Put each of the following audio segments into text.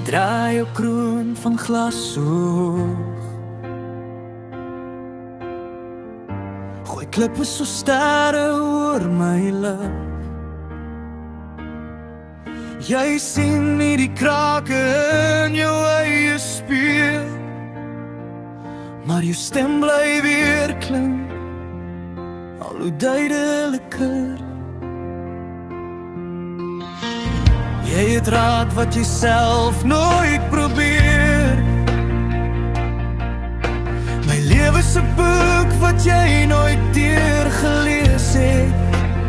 Draai jou kroon van glas hoog. Gooi klippe so sterre oor my lip. Jy sien nie die krake in jou eie spieël, maar jou stem bly weer klink, al hoe duideliker. Jy het raad wat jy self nooit probeer. My lewe's 'n boek wat jy nooit deurgelees het,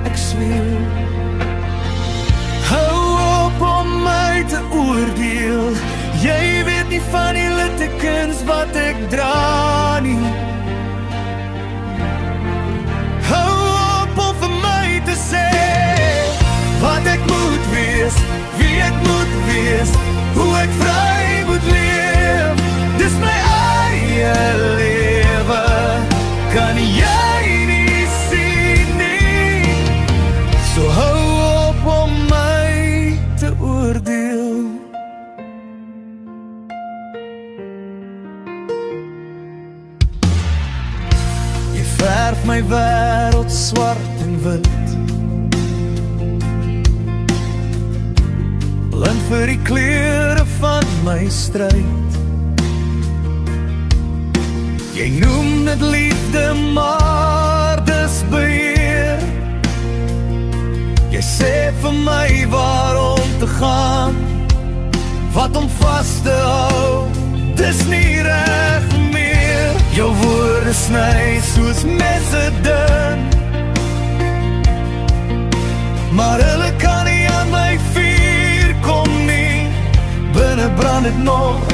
ek zweer. Hou op om my te oordeel, jy weet nie van die littekens wat ek dra nie. Hou op om vir my te sê wat ek moet wees, wie ek moet wees, hoe ek vry moet leef. Dis my eie lewe, kan jy nie sien nie. So hou op om my te oordeel. Jy verf my wêreld swart en wit, blind vir die kleure van my stryd. Jy noem dit liefde, maar dis beheer. Jy sê vir my waar om te gaan, wat om vas te hou, dis nie reg meer. Jou woorde sny soos mense dun, maar hulle kan nie aan my vuur kom nie. Binne brand het nog